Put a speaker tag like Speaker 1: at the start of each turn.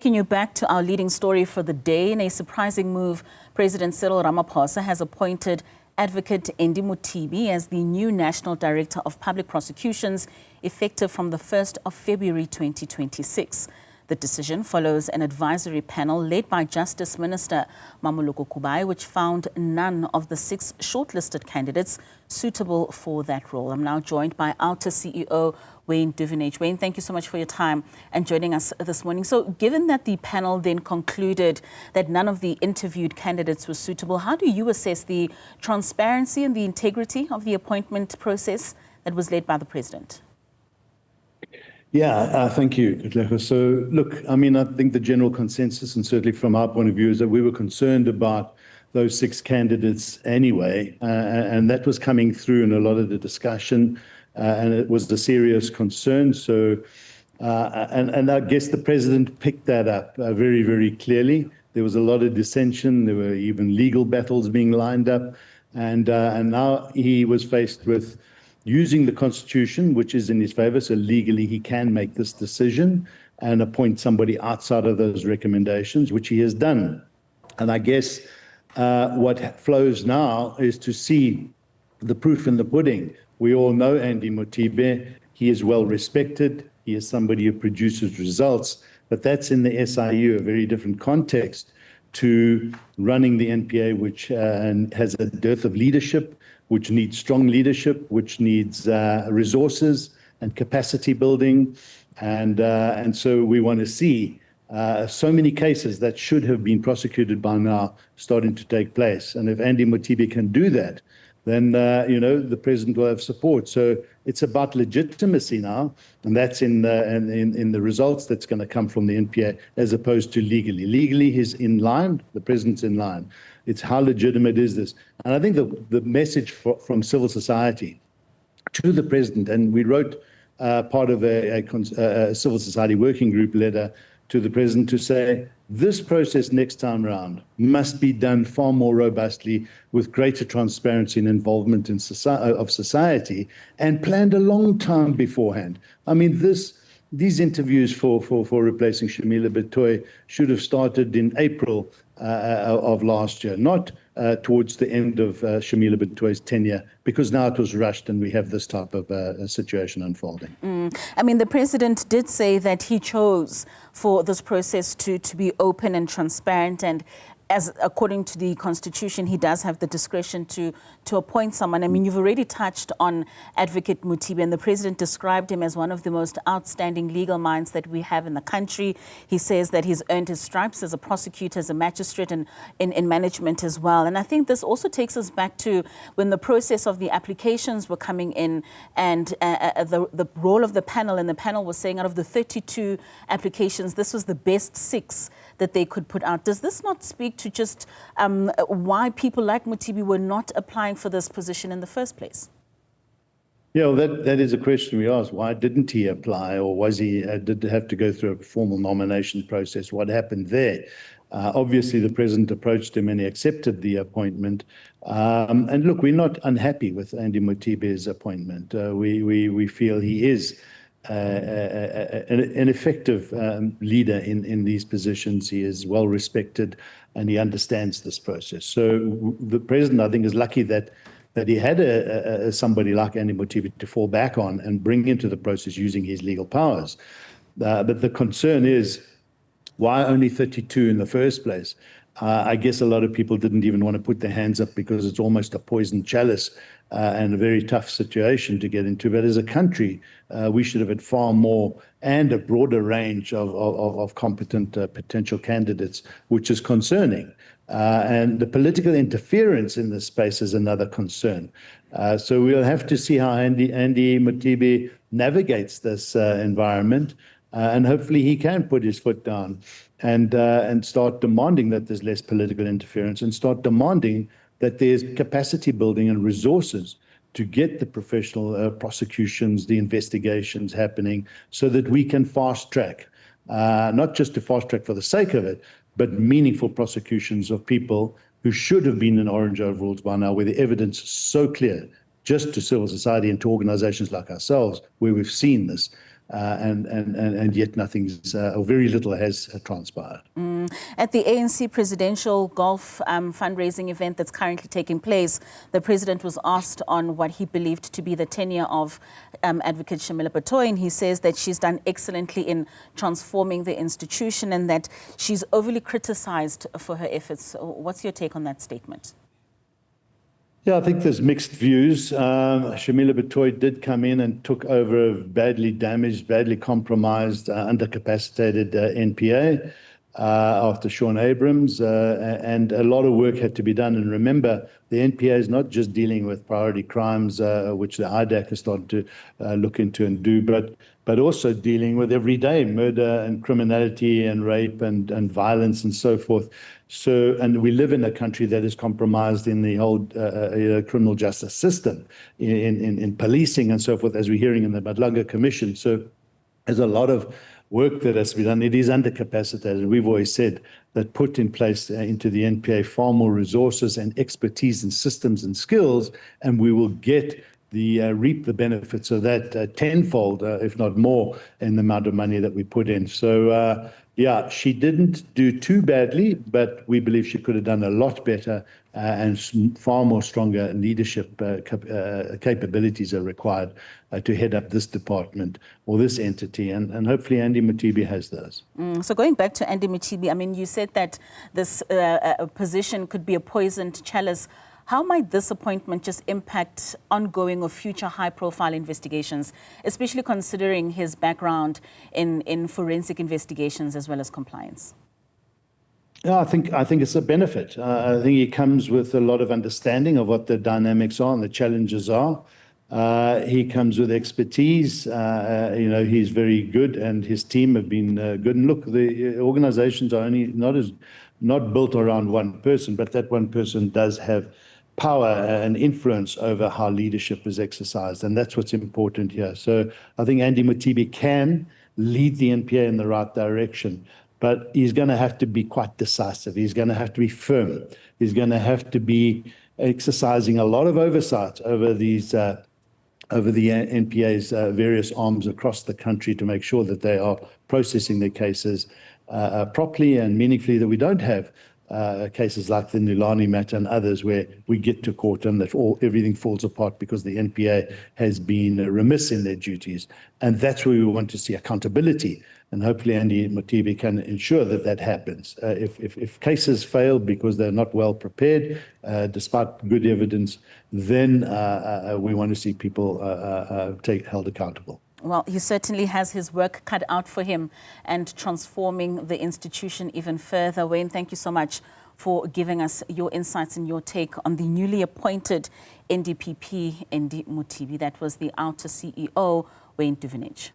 Speaker 1: Taking you back to our leading story for the day, in a surprising move, President Cyril Ramaphosa has appointed Advocate Motibi as the new National Director of Public Prosecutions, effective from the 1st of February 2026. The decision follows an advisory panel led by Justice Minister Mamoloko Kubai, which found none of the 6 shortlisted candidates suitable for that role. I'm now joined by Outa CEO Wayne Duvenage. Wayne, thank you so much for your time and joining us this morning. So given that the panel then concluded that none of the interviewed candidates were suitable, how do you assess the transparency and the integrity of the appointment process that was led by the President?
Speaker 2: Yeah, thank you. So, look, I mean, I think the general consensus, and certainly from our point of view, is that we were concerned about those 6 candidates anyway, and that was coming through in a lot of the discussion, and it was a serious concern. So, and I guess the President picked that up very, very clearly. There was a lot of dissension. There were even legal battles being lined up, and now he was faced with using the Constitution, which is in his favor, so legally he can make this decision and appoint somebody outside of those recommendations, which he has done. And I guess what flows now is to see the proof in the pudding. We all know Motibi. He is well respected. He is somebody who produces results, but that's in the SIU, a very different context to running the NPA, which has a dearth of leadership, which needs strong leadership, which needs resources and capacity building. And so we want to see so many cases that should have been prosecuted by now starting to take place. And if Motibi can do that, then, the President will have support. So it's about legitimacy now, and that's in the results that's going to come from the NPA, as opposed to legally. Legally, he's in line, the President's in line. It's how legitimate is this? And I think the message from civil society to the President, and we wrote part of a civil society working group letter to the President to say, this process next time around must be done far more robustly with greater transparency and involvement of society, and planned a long time beforehand. I mean, these interviews for replacing Shamila Batoy should have started in April of last year, not towards the end of Shamila Batoy's tenure, because now it was rushed and we have this type of situation unfolding.
Speaker 1: I mean, the President did say that he chose for this process to be open and transparent, and as according to the Constitution, he does have the discretion to appoint someone. I mean, you've already touched on Advocate Motibi, and the President described him as one of the most outstanding legal minds that we have in the country. He says that he's earned his stripes as a prosecutor, as a magistrate, and in management as well. And I think this also takes us back to when the process of the applications were coming in, and the role of the panel, and the panel was saying out of the 32 applications, this was the best 6 that they could put out. Does this not speak to just why people like Motibi were not applying for this position in the first place?
Speaker 2: Yeah, well, that is a question we ask. Why didn't he apply, or was he did have to go through a formal nomination process? What happened there? Obviously, the President approached him and he accepted the appointment. And look, we're not unhappy with Motibi's appointment. We feel he is an effective leader in these positions. He is well respected and he understands this process. So the President, I think, is lucky that he had somebody like Motibi to fall back on and bring into the process using his legal powers. But the concern is, why only 32 in the first place? I guess a lot of people didn't even want to put their hands up because it's almost a poisoned chalice and a very tough situation to get into. But as a country, we should have had far more and a broader range of competent potential candidates, which is concerning. And the political interference in this space is another concern. So we'll have to see how Motibi navigates this environment. And hopefully he can put his foot down and start demanding that there's less political interference, and start demanding that there's capacity building and resources to get the professional prosecutions, the investigations happening, so that we can fast track, not just to fast track for the sake of it, but meaningful prosecutions of people who should have been in orange overalls by now, where the evidence is so clear, just to civil society and to organizations like ourselves, where we've seen this. and yet nothing's, or very little has transpired.
Speaker 1: At the ANC presidential golf fundraising event that's currently taking place, the president was asked on what he believed to be the tenure of Advocate Shamila Batoy, and he says that she's done excellently in transforming the institution and that she's overly criticized for her efforts. What's your take on that statement?
Speaker 2: Yeah, I think there's mixed views. Shamila Batoy did come in and took over a badly damaged, badly compromised, undercapacitated NPA after Sean Abrams, and a lot of work had to be done. And remember, the NPA is not just dealing with priority crimes, which the IDAC has started to look into and do, but also dealing with everyday murder and criminality and rape and violence and so forth. So, and we live in a country that is compromised in the whole criminal justice system, in policing and so forth, as we're hearing in the Madlanga Commission. So there's a lot of work that has to be done. It is undercapacitated. We've always said that put in place into the NPA far more resources and expertise and systems and skills, and we will get reap the benefits of that tenfold, if not more, in the amount of money that we put in. So, yeah, she didn't do too badly, but we believe she could have done a lot better, and far more stronger leadership capabilities are required to head up this department or this entity, and hopefully Andy Motibi has those.
Speaker 1: So going back to Andy Motibi, I mean, you said that this position could be a poisoned chalice. How might this appointment just impact ongoing or future high-profile investigations, especially considering his background in forensic investigations as well as compliance?
Speaker 2: Yeah, I think it's a benefit. I think he comes with a lot of understanding of what the dynamics are and the challenges are. He comes with expertise. He's very good, and his team have been good. And look, the organizations are not built around one person, but that one person does have power and influence over how leadership is exercised, and that's what's important here. So I think Andy Motibi can lead the NPA in the right direction, but he's going to have to be quite decisive. He's going to have to be firm. He's going to have to be exercising a lot of oversight over these over the NPA's various arms across the country to make sure that they are processing their cases properly and meaningfully, that we don't have cases like the Nulani matter and others where we get to court and that everything falls apart because the NPA has been remiss in their duties. And that's where we want to see accountability. And hopefully Andy Motibi can ensure that that happens. If cases fail because they're not well prepared, despite good evidence, then we want to see people held accountable.
Speaker 1: Well, he certainly has his work cut out for him and transforming the institution even further. Wayne, thank you so much for giving us your insights and your take on the newly appointed NDPP, Andy Motibi. That was the Outa CEO, Wayne Duvenage.